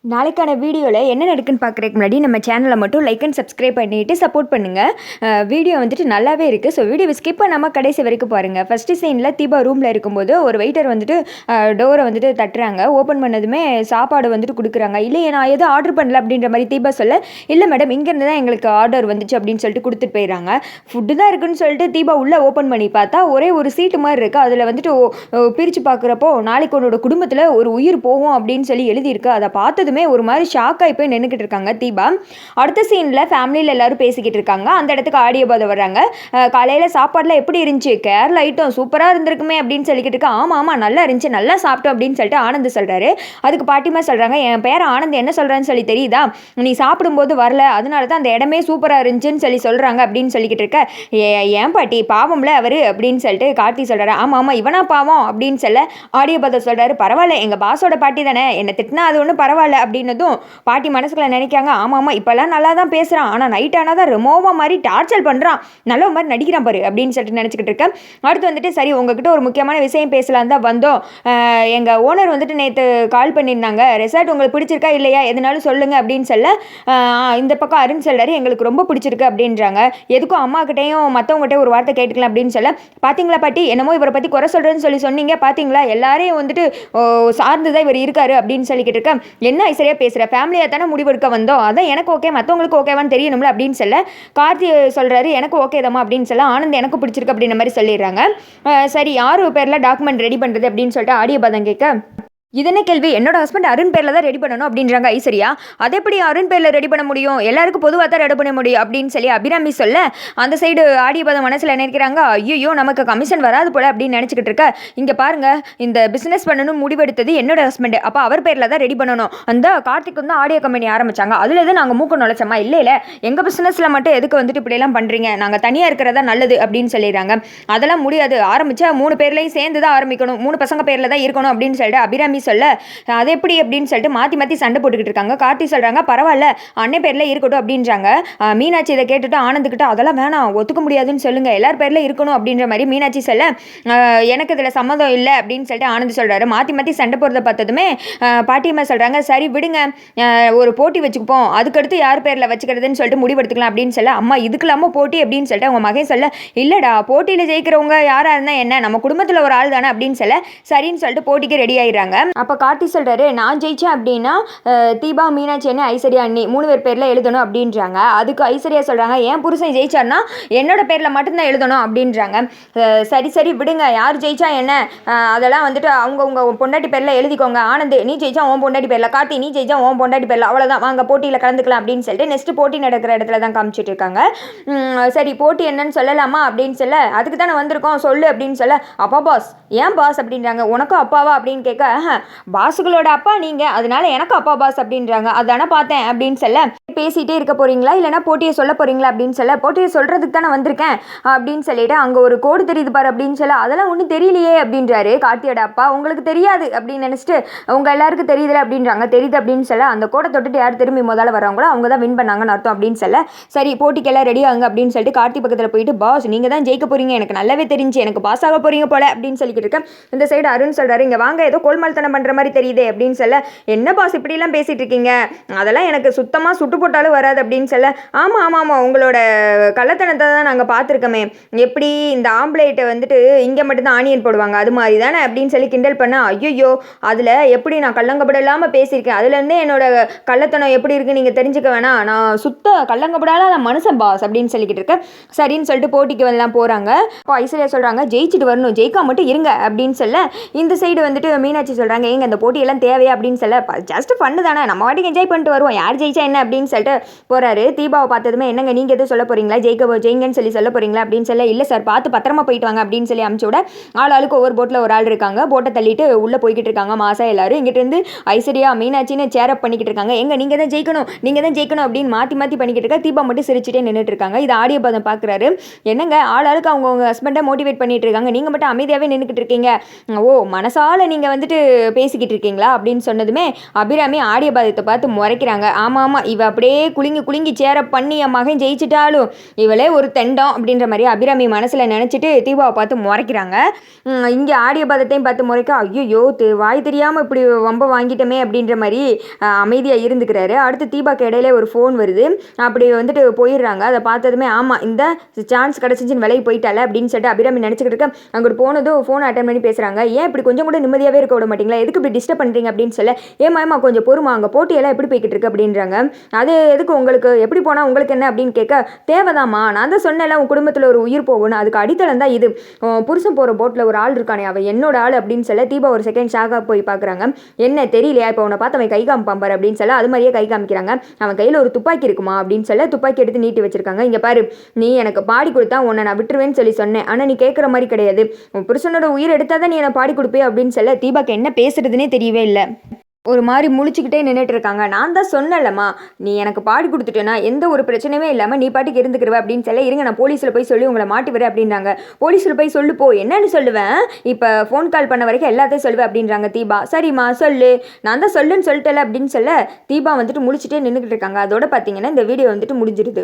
நாளைக்கான வீடியோவில் என்ன நடக்குன்னு பார்க்குறதுக்கு முன்னாடி நம்ம சேனலை மட்டும் லைக் அண்ட் சப்ஸ்கிரைப் பண்ணிவிட்டு சப்போர்ட் பண்ணுங்கள். வீடியோ வந்துட்டு நல்லாவே இருக்குது. ஸோ வீடியோவை ஸ்கிப் பண்ணாமல் கடைசி வரைக்கும் பாருங்கள். ஃபஸ்ட்டு சீனில் தீபா ரூமில் இருக்கும்போது ஒரு வெயிட்டர் வந்துட்டு டோரை வந்துட்டு தட்டுறாங்க. ஓப்பன் பண்ணதுமே சாப்பாடு வந்துட்டு கொடுக்குறாங்க. இல்லையே நான் எதுவும் ஆர்டர் பண்ணல அப்படின்ற மாதிரி தீபா சொல்ல, இல்லை மேடம் இங்கேருந்து தான் எங்களுக்கு ஆர்டர் வந்துச்சு அப்படின்னு சொல்லிட்டு கொடுத்துட்டு போயிடறாங்க. ஃபுட்டு தான் இருக்குன்னு சொல்லிட்டு தீபா உள்ளே ஓப்பன் பண்ணி பார்த்தா ஒரே ஒரு சீட்டு மாதிரி இருக்குது. அதில் வந்துட்டு பிரித்து பார்க்குறப்போ நாளைக்கு உன்னோட குடும்பத்தில் ஒரு உயிர் போகும் அப்படின்னு சொல்லி எழுதியிருக்கு. அதை பார்த்ததுமே ஒரு மாதிரி ஷாக் ஆகி போய் நின்றுக்கிட்டு இருக்காங்க தீபா. அடுத்த சீனில் ஃபேமிலியில் எல்லாரும் பேசிக்கிட்டு இருக்காங்க. அந்த இடத்துக்கு ஆடியோ பாதை வர்றாங்க. காலையில் சாப்பாடுலாம் எப்படி இருந்துச்சு, கேரளா ஐட்டம் சூப்பராக இருந்திருக்குமே அப்படின்னு சொல்லிக்கிட்டு இருக்கா. ஆமாம் நல்லா இருந்துச்சு, நல்லா சாப்பிட்டோம் அப்படின்னு சொல்லிட்டு ஆனந்த் சொல்கிறாரு. அதுக்கு பாட்டிமா சொல்கிறாங்க, என் பேர் ஆனந்த் என்ன சொல்கிறான்னு சொல்லி தெரியுதா, நீ சாப்பிடும்போது வரல அதனால தான் அந்த இடமே சூப்பராக இருந்துச்சுன்னு சொல்லி சொல்கிறாங்க அப்படின்னு சொல்லிக்கிட்டு இருக்க. ஏன் பாட்டி பாவம்ல அவர் அப்படின்னு சொல்லிட்டு கார்த்தி சொல்கிறாரு. ஆமாம் இவனா பாவம் அப்படின்னு சொல்ல ஆடியோ பாதை சொல்கிறாரு. பரவாயில்ல எங்கள் பாஸோட பாட்டி தானே, என்னை திட்டினா அது ஒன்றும் பரவாயில்ல அப்படின்னதும் பாட்டி மனசுக்குள்ள நினைக்காங்க, ஆமாம் இப்போல்லாம் நல்லா தான் பேசுகிறான், ஆனால் நைட் ஆனால் தான் ரெமோவா மாதிரி டார்ச்சர் பண்ணுறான், நல்ல மாதிரி நடிக்கிறான் பாரு அப்படின்னு சொல்லிட்டு நினச்சிக்கிட்டு இருக்கேன். அடுத்து வந்துட்டு சரி உங்ககிட்ட ஒரு முக்கியமான விஷயம் பேசலாம் தான் வந்தோம். எங்கள் ஓனர் வந்துட்டு நேற்று கால் பண்ணியிருந்தாங்க, ரெசார்ட் உங்களுக்கு பிடிச்சிருக்கா இல்லையா எதுனாலும் சொல்லுங்கள் அப்படின்னு சொல்ல இந்த பக்கம் அருண் சொல்கிறாரு, எங்களுக்கு ரொம்ப பிடிச்சிருக்கு அப்படின்றாங்க. எதுக்கும் அம்மாக்கிட்டையும் மற்றவங்ககிட்டையும் ஒரு வார்த்தை கேட்டுக்கலாம் அப்படின்னு சொல்ல, பார்த்தீங்களா பாட்டி என்னமோ இவரை பற்றி குறை சொல்கிறேன்னு சொல்லி சொன்னீங்க, பார்த்தீங்களா எல்லாரையும் வந்துட்டு சார்ந்து தான் இவர் இருக்காரு அப்படின்னு சொல்லிக்கிட்டு இருக்கேன். என்ன ஐஸ்வர்யா பேசுகிற, ஃபேமிலியாக தானே முடிவெடுக்க வந்தோம், அதான் எனக்கு ஓகே மற்றவங்களுக்கு ஓகேவான்னு தெரியணும்ல அப்படின்னு சொல்ல கார்த்தி சொல்கிறாரு, எனக்கு ஓகே தாம்மா அப்படின்னு சொல்ல ஆனந்த் எனக்கு பிடிச்சிருக்கு அப்படின்ற மாதிரி சொல்லிடுறாங்க. சரி யார் பேரில் டாக்குமெண்ட் ரெடி பண்ணுறது அப்படின்னு சொல்லிட்டு ஆடியோ பாதம் கேட்க, இதென்ன கேள்வி, என்னோட ஹஸ்பண்ட் அருண் பேரில் தான் ரெடி பண்ணணும் அப்படின்றாங்க ஐஸ்வர்யா. அதே எப்படி அருண் பேரில் ரெடி பண்ண முடியும், எல்லாருக்கும் பொதுவாக தான் ரெடி பண்ண முடியும் அப்படின்னு சொல்லி அபிராமி சொல்ல அந்த சைடு ஆடியோ பாதம் மனசில் நினைக்கிறாங்க, ஐயோ நமக்கு கமிஷன் வராது போல அப்படின்னு நினச்சிக்கிட்டு இருக்க. இங்கே பாருங்க இந்த பிஸ்னஸ் பண்ணணும் முடிவெடுத்தது என்னோட ஹஸ்பண்ட், அப்போ அவர் பேரில் தான் ரெடி பண்ணணும். அந்த கார்த்திக் வந்து ஆடியோ கம்பெனி ஆரம்பிச்சாங்க, அதில் எதுவும் நாங்கள் மூக்க நுழைச்சோமா, இல்லை எங்கள் பிஸ்னஸில் மட்டும் எதுக்கு வந்துட்டு இப்படியெல்லாம் பண்ணுறீங்க, நாங்கள் தனியாக இருக்கிறதா நல்லது அப்படின்னு சொல்லிடுறாங்க. அதெல்லாம் முடியாது, ஆரம்பித்தா 3 பேர்லையும் சேர்ந்து தான் ஆரம்பிக்கணும், 3 பசங்க பேரில் தான் இருக்கணும் அப்படின்னு சொல்லிட்டு அபிராமி சொல்ல, அது எப்படி அப்படின்னு சொல்லிட்டு மாற்றி சண்டை போட்டுக்கிட்டு இருக்காங்க. கார்த்தி சொல்கிறாங்க, பரவாயில்ல அண்ணன் பேரில் இருக்கட்டும் அப்படின்றாங்க. மீனாட்சி இதை கேட்டுட்டு ஆனந்துக்கிட்ட அதெல்லாம் வேணாம் ஒத்துக்க முடியாதுன்னு சொல்லுங்கள், எல்லார் பேரில் இருக்கணும் அப்படின்ற மாதிரி மீனாட்சி சொல்ல, எனக்கு இதில் சம்மதம் இல்லை அப்படின்னு சொல்லிட்டு ஆனந்த் சொல்கிறாரு. மாற்றி சண்டை போடுறத பார்த்ததுமே பாட்டியம்மா சொல்கிறாங்க, சரி விடுங்க ஒரு போட்டி வச்சுக்குப்போம், அதுக்கடுத்து யார் பேரில் வச்சுக்கிறதுன்னு சொல்லிட்டு முடிவெடுத்துக்கலாம் அப்படின்னு சொல்ல, அம்மா இதுக்கெல்லாமோ போட்டி அப்படின்னு சொல்லிட்டு அவங்க மகன் சொல்ல, இல்லைடா போட்டியில் ஜெயிக்கிறவங்க யாராக இருந்தால் என்ன, நம்ம குடும்பத்தில் ஒரு ஆள் தானே அப்படின்னு சொல்ல சரின்னு சொல்லிட்டு போட்டிக்கு ரெடி ஆகிடுறாங்க. அப்போ கார்த்தி சொல்கிறாரு, நான் ஜெயிச்சேன் அப்படின்னா தீபா மீனாட்சி அண்ணி ஐஸ்வர்யா அண்ணி 3 பேர் பேரில் எழுதணும் அப்படின்றாங்க. அதுக்கு ஐஸ்வர்யா சொல்கிறாங்க, என் புருஷன் ஜெயிச்சார்னா என்னோட பேரில் மட்டும்தான் எழுதணும் அப்படின்றாங்க. சரி விடுங்க யார் ஜெயிச்சா என்ன, அதெல்லாம் வந்துட்டு அவங்க பொண்டாட்டி பேரில் எழுதிக்கோங்க, ஆனந்த் நீ ஜெயிச்சா உன் பொண்டாட்டி பேரில், கார்த்தி நீ ஜெயிச்சா உன் பொண்டாட்டி பேரில், அவ்வளோதான் வாங்க போட்டியில் கலந்துக்கலாம் அப்படின்னு சொல்லிட்டு நெக்ஸ்ட் போட்டி நடக்கிற இடத்துல தான் காமிச்சிட்டு இருக்காங்க. சரி போட்டி என்னன்னு சொல்லலாமா அப்படின்னு சொல்ல, அதுக்கு தானே வந்திருக்கோம் சொல்லு அப்படின்னு சொல்ல, அப்பா பாஸ் ஏன் பாஸ் அப்படின்றாங்க. உனக்கும் அப்பாவா அப்படின்னு கேட்க, பாஸுகளோட அப்பா நீங்கள் அதனால எனக்கு அப்பா பாஸ் அப்படின்றாங்க. அதானே பார்த்தேன் அப்படின்னு சொல்ல, பேசிகிட்டே இருக்க போகிறீங்களா இல்லைனா போட்டியை சொல்ல போகிறீங்களா அப்படின்னு சொல்ல, போட்டியை சொல்கிறதுக்கு தானே வந்திருக்கேன் அப்படின்னு சொல்லிட்டு அங்கே ஒரு கோடு தெரியுது பாரு அப்படின்னு சொல்ல, அதெல்லாம் ஒன்றும் தெரியலையே அப்படின்றாரு கார்த்தியோட அப்பா. உங்களுக்கு தெரியாது அப்படின்னு நினச்சிட்டு உங்கள் எல்லாருக்கும் தெரியுதுல அப்படின்றாங்க. தெரியுது அப்படின்னு சொல்ல, அந்த கோடை தொட்டுட்டு யார் திரும்பி முதல்ல வராங்களோ அவங்க தான் வின் பண்ணாங்கன்னு அர்த்தம் அப்படின்னு சொல்ல, சரி போட்டிக்கெல்லாம் ரெடி ஆகுங்க அப்படின்னு சொல்லிட்டு கார்த்தி பக்கத்தில் போயிட்டு, பாஸ் நீங்கள் தான் ஜெயிக்க போகிறீங்க எனக்கு நல்லாவே தெரிஞ்சு, எனக்கு பாஸ் ஆக போகிறீங்க போல அப்படின்னு சொல்லிக்கிட்டு இருக்கேன். இந்த சைடு அருண் சொல்கிறாரு, இங்கே வாங்க ஏதோ கோல்மால்தனம் பண்ணுற மாதிரி தெரியுது அப்படின்னு சொல்ல, என்ன பாஸ் இப்படிலாம் பேசிகிட்டு இருக்கீங்க, அதெல்லாம் எனக்கு சுத்தமாக சுட்டு போட்டாலும் வராது அப்படின்னு சொல்ல, ஆமாம் உங்களோட கள்ளத்தனத்தை தான் நாங்கள் பார்த்துருக்கோமே, எப்படி இந்த ஆம்ப்லேட்டை வந்துட்டு இங்கே மட்டும்தான் ஆனியன் போடுவாங்க அது மாதிரி தானே அப்படின்னு சொல்லி கிண்டல் பண்ண, ஐயோ அதில் எப்படி நான் கள்ளங்கப்பட இல்லாமல் பேசியிருக்கேன், அதுலேருந்தே என்னோட கள்ளத்தனம் எப்படி இருக்குன்னு நீங்கள் தெரிஞ்சுக்க வேணாம், நான் சுத்த கள்ளங்கப்படாத மனுஷன் பாஸ் அப்படின்னு சொல்லிக்கிட்டு இருக்கேன். சரின்னு சொல்லிட்டு போட்டிக்கு எல்லாம் போகிறாங்க. இப்போ ஐஸ்வர்யா சொல்கிறாங்க, ஜெயிச்சுட்டு வரணும் ஜெயிக்கா மட்டும் இருங்க அப்படின்னு சொல்ல, இந்த சைடு வந்துட்டு மீனாட்சி சொல்கிறாங்க, ஏங்க இந்த போட்டியெல்லாம் தேவையா அப்படின்னு சொல்ல, ஜஸ்ட் பண்ணு தானே நம்ம வாட்டிக்கு என்ஜாய் பண்ணிட்டு வருவோம், யார் ஜெயிச்சா என்ன அப்படின்னு சொல்லிட்டு போகிறாரு. தீபாவை பார்த்ததுமே, என்னங்க நீங்கள் எதுவும் சொல்ல போகிறீங்களா, ஜெயிங்கன்னு சொல்லி சொல்ல போகிறீங்களா அப்படின்னு சொல்ல, இல்லை சார் பார்த்து பத்திரமா போயிட்டு வாங்க அப்படின்னு சொல்லி அமுச்சு விட, ஆளுக்கு ஒவ்வொரு போட்டில் ஒரு ஆள் இருக்காங்க. போட்டை தள்ளிட்டு உள்ளே போய்கிட்டு இருக்காங்க மாசா எல்லாரும். இங்கிட்ட இருந்து ஐஸ்வர்யா மீனாட்சின்னு சேரப் பண்ணிக்கிட்டு இருக்காங்க. எங்க நீங்கள் தான் ஜெயிக்கணும் அப்படின்னு மாற்றி பண்ணிக்கிட்டு இருக்கா. தீபா மட்டும் சிரிச்சுட்டே நின்றுட்டு இருக்காங்க. இது ஆடியோ பதம் பார்க்குறாரு. என்னங்க ஆளுக்கு அவங்க ஹஸ்பண்டை மோட்டிவேட் பண்ணிட்டு இருக்காங்க, நீங்கள் மட்டும் அமைதியாகவே நின்றுக்கிட்டு இருக்கீங்க, ஓ மனசால நீங்கள் வந்துட்டு பேசிக்கிட்டு இருக்கீங்களா அப்படின்னு சொன்னதுமே அபிராமி ஆடிய பாதத்தை பார்த்து முறைக்கிறாங்க. ஆமாம் இவ அப்படியே குலுங்கி குலுங்கி சேர பண்ணி என் மகன் ஜெயிச்சிட்டாலும் இவளே ஒரு தெண்டம் அப்படின்ற மாதிரி அபிராமி மனசில் நினச்சிட்டு தீபாவை பார்த்து முறைக்கிறாங்க. இங்கே ஆடிய பாதத்தையும் பார்த்து முறைக்க ஐயோ வாய் தெரியாமல் இப்படி வம்ப வாங்கிட்டோமே அப்படின்ற மாதிரி அமைதியாக இருந்துக்கிறாரு. அடுத்து தீபாக்கு இடையில ஒரு ஃபோன் வருது. அப்படி வந்துட்டு போயிடுறாங்க. அதை பார்த்ததுமே ஆமாம் இந்த சான்ஸ் கிடச்சிச்சின்னு விலையை போயிட்டால அப்படின்னு சொல்லிட்டு அபிராமி நினச்சிக்கிட்டு இருக்க அங்கிட்டு போனதும் ஃபோன் அட்டன் பண்ணி பேசுகிறாங்க. ஏன் இப்படி கொஞ்சம் கூட நிம்மதியாகவே இருக்க விட மாட்டீங்களா, எதுக்கு இப்படி டிஸ்டர்ப் பண்ணுறீங்க அப்படின்னு சொல்ல ஏமா கொஞ்சம் பொறுமா, அங்கே போட்டியெல்லாம் எப்படி போய்கிட்டு இருக்கு அப்படின்றாங்க. அது எதுக்கு உங்களுக்கு, எப்படி போனால் உங்களுக்கு என்ன அப்படின்னு கேட்க தேவைதாம்மா, நான் தான் சொன்னேன்ல உன் குடும்பத்தில் ஒரு உயிர் போகணும், அதுக்கு அடித்தளம் தான் இது. புருஷன் போகிற போட்டில் ஒரு ஆள் இருக்கானே அவன் என்னோட ஆள் அப்படின்னு சொல்ல தீபா ஒரு செகண்ட் ஷாக்காக போய் பார்க்குறாங்க. என்ன தெரியலையா, இப்போ அவனை பார்த்து அவன் கை காமிப்பாம்பார் அப்படின்னு சொல்ல அது மாதிரியே கை காமிக்கிறாங்க. அவன் கையில் ஒரு துப்பாக்கி இருக்குமா அப்படின்னு சொல்ல துப்பாக்கி எடுத்து நீட்டி வச்சிருக்காங்க. இங்கே பாரு, நீ எனக்கு பாடி கொடுத்தா உன்னை நான் விட்டுருவேன்னு சொல்லி சொன்னேன், ஆனால் நீ கேட்குற மாதிரி கிடையாது, உன் புருஷனோட உயிர் எடுத்தால் தான் நீ என்னை பாடி கொடுப்பே அப்படின்னு சொல்ல தீபாக்கு என்ன பேசுறதுனே தெரியவே இல்லை. ஒரு மாதிரி முழிச்சுக்கிட்டே நின்றுட்டு இருக்காங்க. நான் தான் சொன்னலம்மா, நீ எனக்கு பாடி கொடுத்துட்டேன்னா எந்த ஒரு பிரச்சனையுமே இல்லாமல் நீ பாட்டுக்கு இருந்துக்கிருவ அப்படின்னு சொல்ல இருங்க நான் போலீஸில் போய் சொல்லி உங்களை மாட்டி வரேன் அப்படின்றாங்க. போலீஸில் போய் சொல்லு போ, என்னன்னு சொல்லுவேன், இப்போ ஃபோன் கால் பண்ண வரைக்கும் எல்லாத்தையும் சொல்லுவேன் அப்படின்றாங்க தீபா. சரிம்மா சொல்லு, நான் தான் சொல்லுன்னு சொல்லிட்டல அப்படின்னு சொல்ல தீபா வந்துட்டு முழிச்சுட்டே நின்றுக்கிட்டு இருக்காங்க. அதோட பார்த்தீங்கன்னா இந்த வீடியோ வந்துட்டு முடிஞ்சிருது.